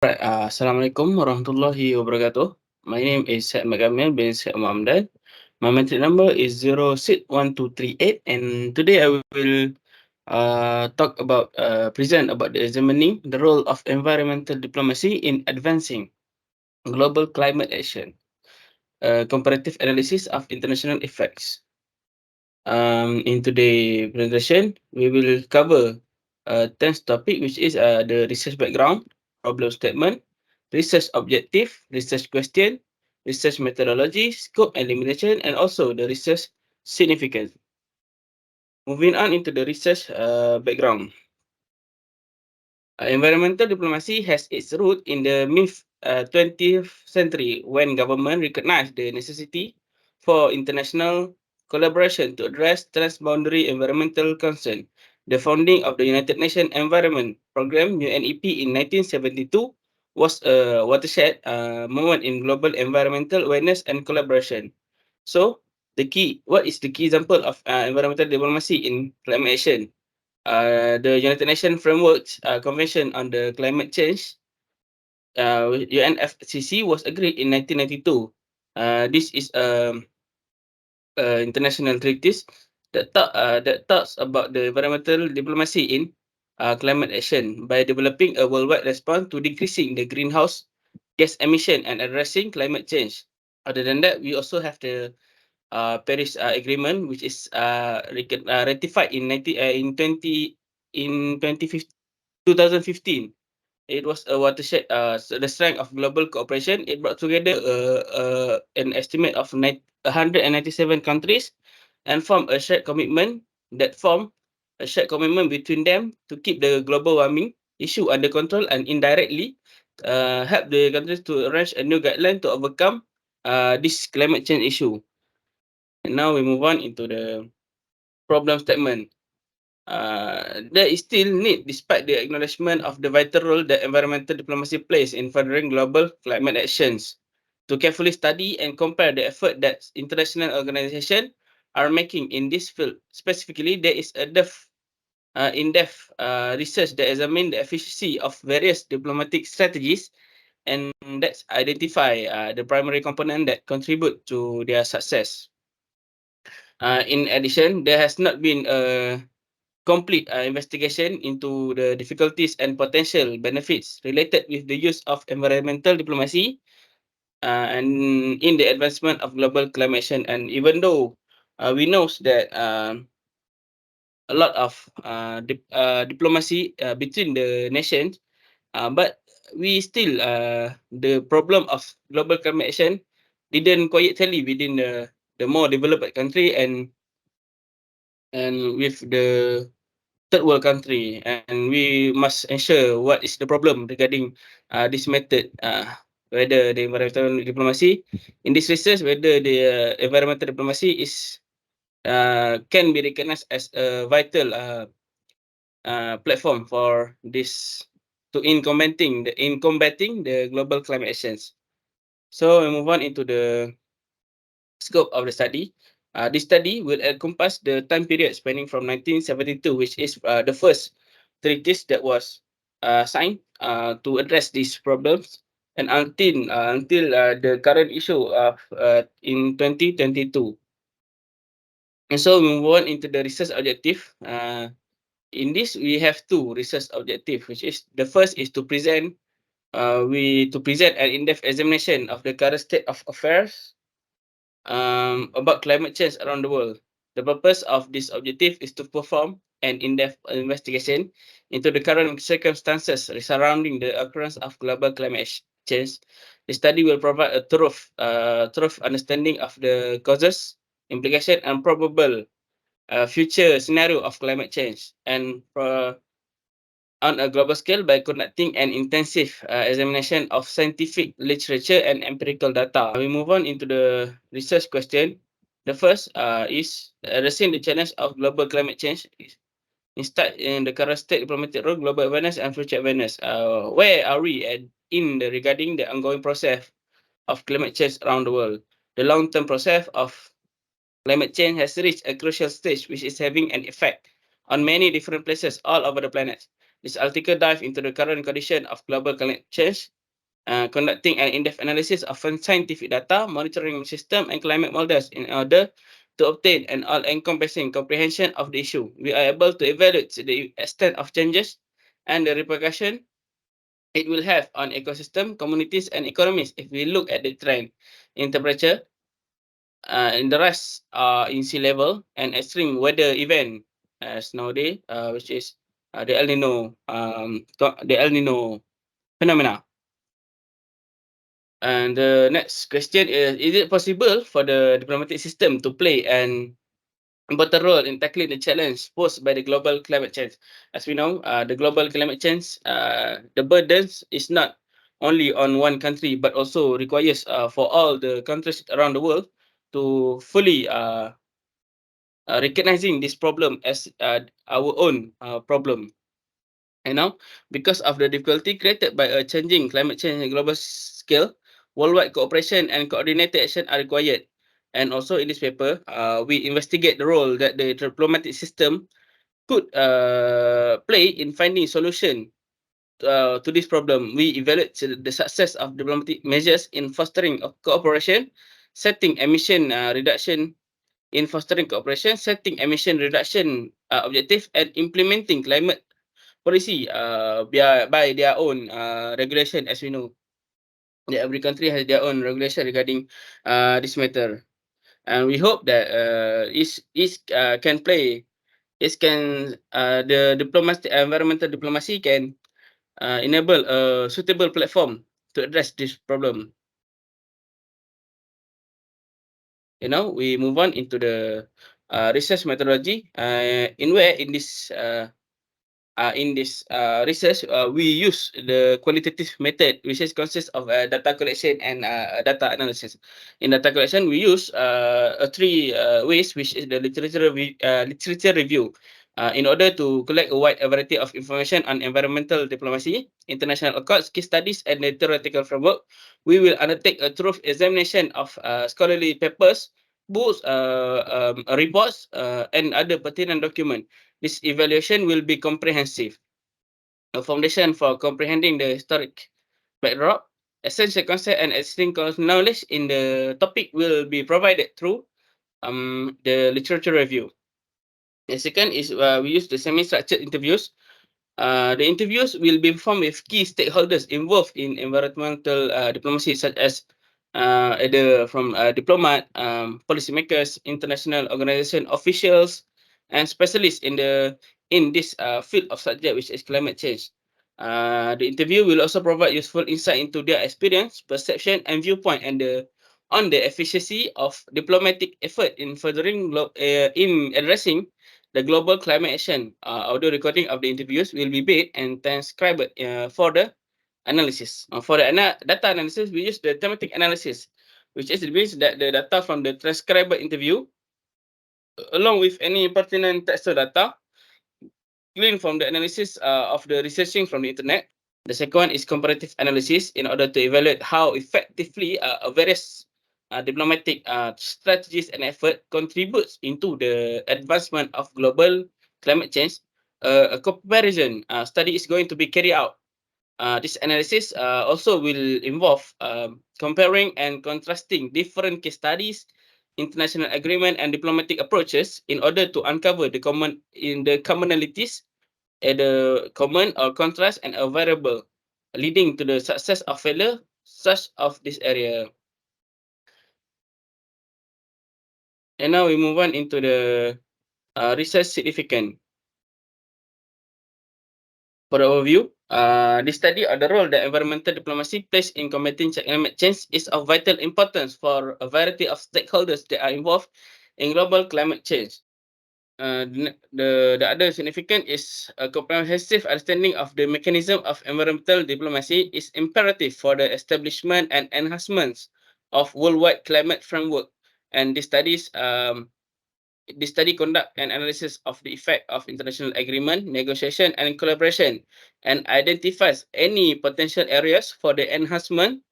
Right. Assalamualaikum warahmatullahi wabarakatuh. My name is Syed Kamil bin Syed MOHAMED. My metric number is 061238, and today I will talk about present about the examining the role of environmental diplomacy in advancing global climate action, comparative analysis of international effects. In today's presentation, we will cover 10th topic, which is the research background, problem statement, research objective, research question, research methodology, scope and limitation, and also the research significance. Moving on into the research background. Environmental diplomacy has its root in the mid 20th century when government recognized the necessity for international collaboration to address transboundary environmental concerns. The founding of the United Nations Environment Programme (UNEP) in 1972 was a watershed moment in global environmental awareness and collaboration. So, what is the key example of environmental diplomacy in climate action? The United Nations Framework Convention on the Climate Change, UNFCCC, was agreed in 1992. This is international treaties that talks about the environmental diplomacy in climate action by developing a worldwide response to decreasing the greenhouse gas emission and addressing climate change. Other than that, we also have the Paris Agreement, which is ratified in 2015. It was a watershed, the strength of global cooperation. It brought together an estimate of 197 countries and formed a shared commitment between them to keep the global warming issue under control and indirectly help the countries to arrange a new guideline to overcome this climate change issue. And now we move on into the problem statement. There is still need, despite the acknowledgement of the vital role that environmental diplomacy plays in furthering global climate actions, to carefully study and compare the effort that international organizations are making in this field. Specifically, there is a in-depth research that examines the efficiency of various diplomatic strategies and that identify the primary component that contribute to their success. In addition, there has not been a complete investigation into the difficulties and potential benefits related with the use of environmental diplomacy and in the advancement of global climate action. And even though we know that a lot of diplomacy between the nations, but we still the problem of global climate action didn't quite tally within the more developed country and with the third world country, and we must ensure what is the problem regarding this method, whether the environmental diplomacy in this research, whether the environmental diplomacy is can be recognized as a vital platform for this in combating the global climate actions. So we move on into the scope of the study. This study will encompass the time period spanning from 1972, which is the first treaties that was signed to address these problems, and until the current issue of in 2022. And so we move on into the research objective. In this, we have two research objectives, which is the first is to present an in-depth examination of the current state of affairs about climate change around the world. The purpose of this objective is to perform an in-depth investigation into the current circumstances surrounding the occurrence of global climate change. The study will provide a thorough understanding of the causes, implication, and probable future scenario of climate change, and on a global scale by conducting an intensive examination of scientific literature and empirical data. We move on into the research question. The first is addressing the challenge of global climate change in the current state diplomatic role, global awareness, and future awareness. Where are we regarding the ongoing process of climate change around the world? The long-term process of climate change has reached a crucial stage, which is having an effect on many different places all over the planet. This article dives into the current condition of global climate change, conducting an in-depth analysis of scientific data, monitoring system, and climate models in order to obtain an all-encompassing comprehension of the issue. We are able to evaluate the extent of changes and the repercussion it will have on ecosystem, communities, and economies if we look at the trend in temperature, in the rise in sea level, and extreme weather event as nowadays, which is the El Nino, the El Nino phenomena. And the next question is it possible for the diplomatic system to play an important role in tackling the challenge posed by the global climate change? As we know, the global climate change, the burdens is not only on one country, but also requires for all the countries around the world to fully recognizing this problem as our own problem. You know, because of the difficulty created by a changing climate change on global scale, worldwide cooperation and coordinated action are required. And also in this paper, we investigate the role that the diplomatic system could play in finding solution to this problem. We evaluate the success of diplomatic measures in fostering cooperation, setting emission reduction in fostering cooperation, setting emission reduction objective, and implementing climate policy by their own regulation. As we know, that every country has their own regulation regarding this matter, and we hope that is can play is can the diplomacy environmental diplomacy can enable a suitable platform to address this problem. You know, we move on into the research methodology. In this research, we use the qualitative method, which is consists of data collection and data analysis. In data collection, we use three ways, which is the literature review. In order to collect a wide variety of information on environmental diplomacy, international accords, case studies, and the theoretical framework, we will undertake a thorough examination of scholarly papers, books, reports, and other pertinent documents. This evaluation will be comprehensive. A foundation for comprehending the historic backdrop, essential concept, and existing knowledge in the topic will be provided through the literature review. The second is we use the semi-structured interviews. The interviews will be performed with key stakeholders involved in environmental diplomacy, such as from diplomat, policymakers, international organization officials, and specialists in this field of subject, which is climate change. The interview will also provide useful insight into their experience, perception, and viewpoint, and on the efficiency of diplomatic effort in in addressing the global climate action. Audio recording of the interviews will be made and transcribed for the analysis. For the data analysis, we use the thematic analysis, which is means that the data from the transcribed interview, along with any pertinent textual data, gleaned from the analysis of the researching from the internet. The second one is comparative analysis in order to evaluate how effectively various diplomatic strategies and effort contributes into the advancement of global climate change. A comparison study is going to be carried out. This analysis also will involve comparing and contrasting different case studies, international agreement, and diplomatic approaches in order to uncover the commonalities at the common or contrast and a variable leading to the success or failure such of this area. And now we move on into the research significance. For the overview, the study of the role that environmental diplomacy plays in combating climate change is of vital importance for a variety of stakeholders that are involved in global climate change. The other significant is a comprehensive understanding of the mechanism of environmental diplomacy is imperative for the establishment and enhancements of worldwide climate framework. And the study conduct an analysis of the effect of international agreement, negotiation, and collaboration, and identifies any potential areas for the enhancement,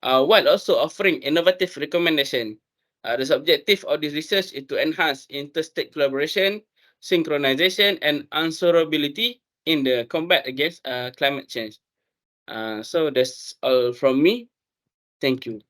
while also offering innovative recommendation. The objective of this research is to enhance interstate collaboration, synchronization, and answerability in the combat against climate change. So that's all from me. Thank you.